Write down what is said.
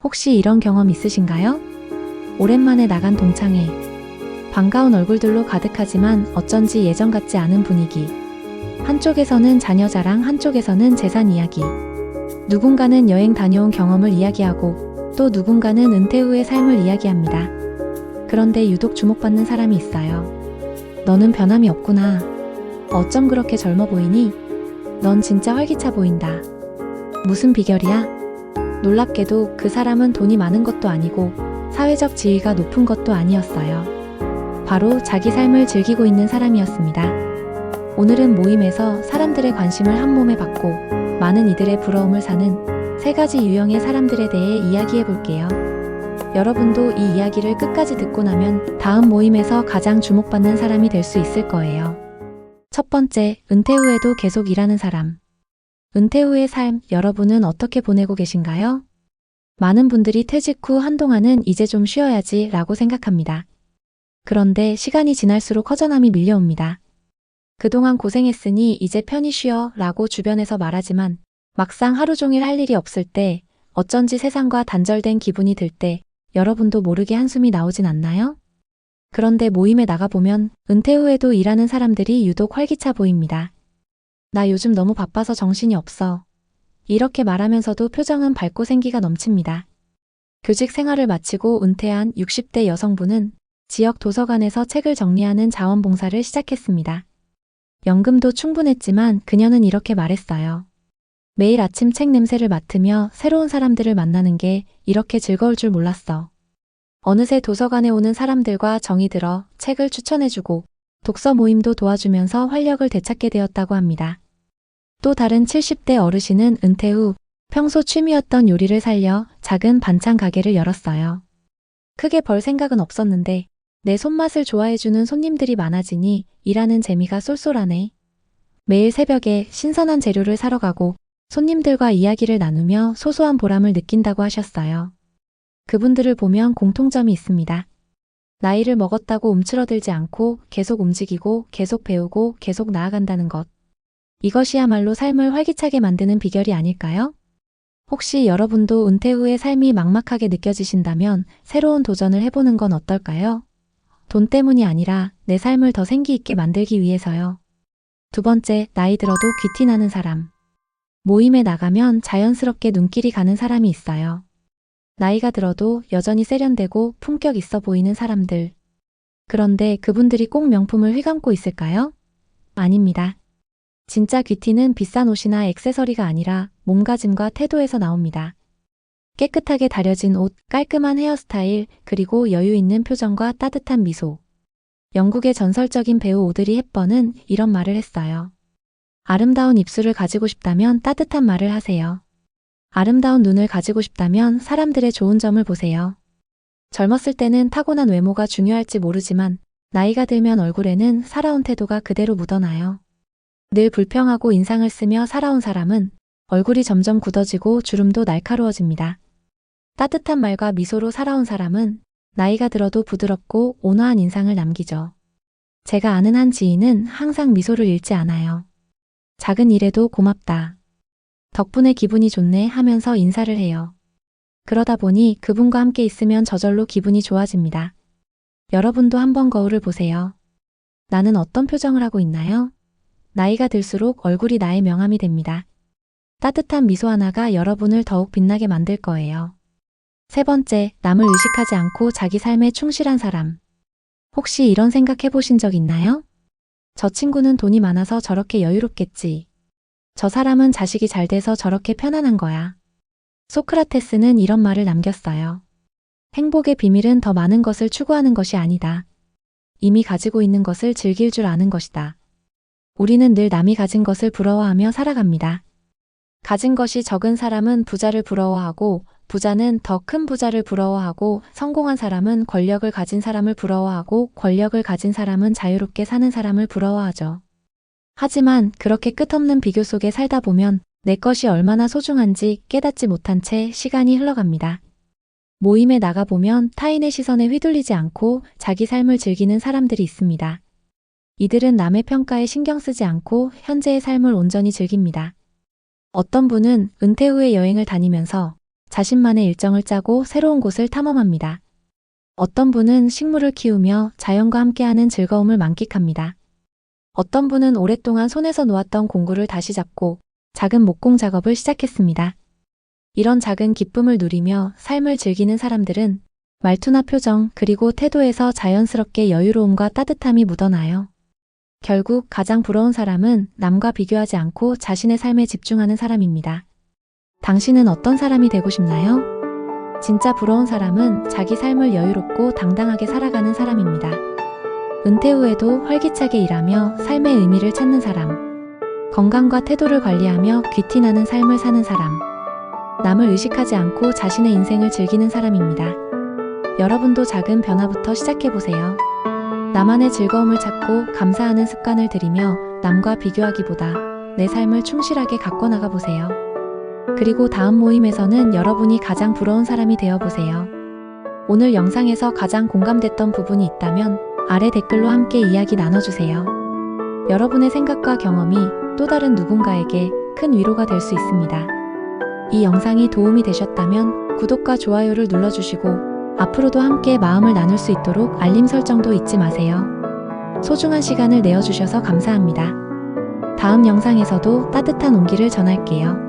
혹시 이런 경험 있으신가요? 오랜만에 나간 동창회. 반가운 얼굴들로 가득하지만 어쩐지 예전 같지 않은 분위기. 한쪽에서는 자녀 자랑, 한쪽에서는 재산 이야기. 누군가는 여행 다녀온 경험을 이야기하고 또 누군가는 은퇴 후의 삶을 이야기합니다. 그런데 유독 주목받는 사람이 있어요. 너는 변함이 없구나. 어쩜 그렇게 젊어 보이니? 넌 진짜 활기차 보인다. 무슨 비결이야? 놀랍게도 그 사람은 돈이 많은 것도 아니고 사회적 지위가 높은 것도 아니었어요. 바로 자기 삶을 즐기고 있는 사람이었습니다. 오늘은 모임에서 사람들의 관심을 한 몸에 받고 많은 이들의 부러움을 사는 3가지 유형의 사람들에 대해 이야기해 볼게요. 여러분도 이 이야기를 끝까지 듣고 나면 다음 모임에서 가장 주목받는 사람이 될 수 있을 거예요. 첫 번째, 은퇴 후에도 계속 일하는 사람. 은퇴 후의 삶, 여러분은 어떻게 보내고 계신가요? 많은 분들이 퇴직 후 한동안은 이제 좀 쉬어야지 라고 생각합니다. 그런데 시간이 지날수록 허전함이 밀려옵니다. 그동안 고생했으니 이제 편히 쉬어 라고 주변에서 말하지만 막상 하루 종일 할 일이 없을 때, 어쩐지 세상과 단절된 기분이 들 때 여러분도 모르게 한숨이 나오진 않나요? 그런데 모임에 나가보면 은퇴 후에도 일하는 사람들이 유독 활기차 보입니다. 나 요즘 너무 바빠서 정신이 없어. 이렇게 말하면서도 표정은 밝고 생기가 넘칩니다. 교직 생활을 마치고 은퇴한 60대 여성분은 지역 도서관에서 책을 정리하는 자원봉사를 시작했습니다. 연금도 충분했지만 그녀는 이렇게 말했어요. 매일 아침 책 냄새를 맡으며 새로운 사람들을 만나는 게 이렇게 즐거울 줄 몰랐어. 어느새 도서관에 오는 사람들과 정이 들어 책을 추천해주고 독서 모임도 도와주면서 활력을 되찾게 되었다고 합니다. 또 다른 70대 어르신은 은퇴 후 평소 취미였던 요리를 살려 작은 반찬 가게를 열었어요. 크게 벌 생각은 없었는데 내 손맛을 좋아해주는 손님들이 많아지니 일하는 재미가 쏠쏠하네. 매일 새벽에 신선한 재료를 사러 가고 손님들과 이야기를 나누며 소소한 보람을 느낀다고 하셨어요. 그분들을 보면 공통점이 있습니다. 나이를 먹었다고 움츠러들지 않고 계속 움직이고 계속 배우고 계속 나아간다는 것. 이것이야말로 삶을 활기차게 만드는 비결이 아닐까요? 혹시 여러분도 은퇴 후의 삶이 막막하게 느껴지신다면 새로운 도전을 해보는 건 어떨까요? 돈 때문이 아니라 내 삶을 더 생기 있게 만들기 위해서요. 두 번째, 나이 들어도 귀티나는 사람. 모임에 나가면 자연스럽게 눈길이 가는 사람이 있어요. 나이가 들어도 여전히 세련되고 품격 있어 보이는 사람들. 그런데 그분들이 꼭 명품을 휘감고 있을까요? 아닙니다. 진짜 귀티는 비싼 옷이나 액세서리가 아니라 몸가짐과 태도에서 나옵니다. 깨끗하게 다려진 옷, 깔끔한 헤어스타일, 그리고 여유 있는 표정과 따뜻한 미소. 영국의 전설적인 배우 오드리 헵번은 이런 말을 했어요. 아름다운 입술을 가지고 싶다면 따뜻한 말을 하세요. 아름다운 눈을 가지고 싶다면 사람들의 좋은 점을 보세요. 젊었을 때는 타고난 외모가 중요할지 모르지만 나이가 들면 얼굴에는 살아온 태도가 그대로 묻어나요. 늘 불평하고 인상을 쓰며 살아온 사람은 얼굴이 점점 굳어지고 주름도 날카로워집니다. 따뜻한 말과 미소로 살아온 사람은 나이가 들어도 부드럽고 온화한 인상을 남기죠. 제가 아는 한 지인은 항상 미소를 잃지 않아요. 작은 일에도 고맙다. 덕분에 기분이 좋네 하면서 인사를 해요. 그러다 보니 그분과 함께 있으면 저절로 기분이 좋아집니다. 여러분도 한번 거울을 보세요. 나는 어떤 표정을 하고 있나요? 나이가 들수록 얼굴이 나의 명함이 됩니다. 따뜻한 미소 하나가 여러분을 더욱 빛나게 만들 거예요. 세 번째, 남을 의식하지 않고 자기 삶에 충실한 사람. 혹시 이런 생각 해보신 적 있나요? 저 친구는 돈이 많아서 저렇게 여유롭겠지. 저 사람은 자식이 잘 돼서 저렇게 편안한 거야. 소크라테스는 이런 말을 남겼어요. 행복의 비밀은 더 많은 것을 추구하는 것이 아니다. 이미 가지고 있는 것을 즐길 줄 아는 것이다. 우리는 늘 남이 가진 것을 부러워하며 살아갑니다. 가진 것이 적은 사람은 부자를 부러워하고 부자는 더 큰 부자를 부러워하고 성공한 사람은 권력을 가진 사람을 부러워하고 권력을 가진 사람은 자유롭게 사는 사람을 부러워하죠. 하지만 그렇게 끝없는 비교 속에 살다 보면 내 것이 얼마나 소중한지 깨닫지 못한 채 시간이 흘러갑니다. 모임에 나가보면 타인의 시선에 휘둘리지 않고 자기 삶을 즐기는 사람들이 있습니다. 이들은 남의 평가에 신경 쓰지 않고 현재의 삶을 온전히 즐깁니다. 어떤 분은 은퇴 후에 여행을 다니면서 자신만의 일정을 짜고 새로운 곳을 탐험합니다. 어떤 분은 식물을 키우며 자연과 함께하는 즐거움을 만끽합니다. 어떤 분은 오랫동안 손에서 놓았던 공구를 다시 잡고 작은 목공 작업을 시작했습니다. 이런 작은 기쁨을 누리며 삶을 즐기는 사람들은 말투나 표정 그리고 태도에서 자연스럽게 여유로움과 따뜻함이 묻어나요. 결국 가장 부러운 사람은 남과 비교하지 않고 자신의 삶에 집중하는 사람입니다. 당신은 어떤 사람이 되고 싶나요? 진짜 부러운 사람은 자기 삶을 여유롭고 당당하게 살아가는 사람입니다. 은퇴 후에도 활기차게 일하며 삶의 의미를 찾는 사람. 건강과 태도를 관리하며 귀티나는 삶을 사는 사람. 남을 의식하지 않고 자신의 인생을 즐기는 사람입니다. 여러분도 작은 변화부터 시작해보세요. 나만의 즐거움을 찾고 감사하는 습관을 들이며 남과 비교하기보다 내 삶을 충실하게 가꿔나가 보세요. 그리고 다음 모임에서는 여러분이 가장 부러운 사람이 되어보세요. 오늘 영상에서 가장 공감됐던 부분이 있다면 아래 댓글로 함께 이야기 나눠주세요. 여러분의 생각과 경험이 또 다른 누군가에게 큰 위로가 될 수 있습니다. 이 영상이 도움이 되셨다면 구독과 좋아요를 눌러주시고 앞으로도 함께 마음을 나눌 수 있도록 알림 설정도 잊지 마세요. 소중한 시간을 내어주셔서 감사합니다. 다음 영상에서도 따뜻한 온기를 전할게요.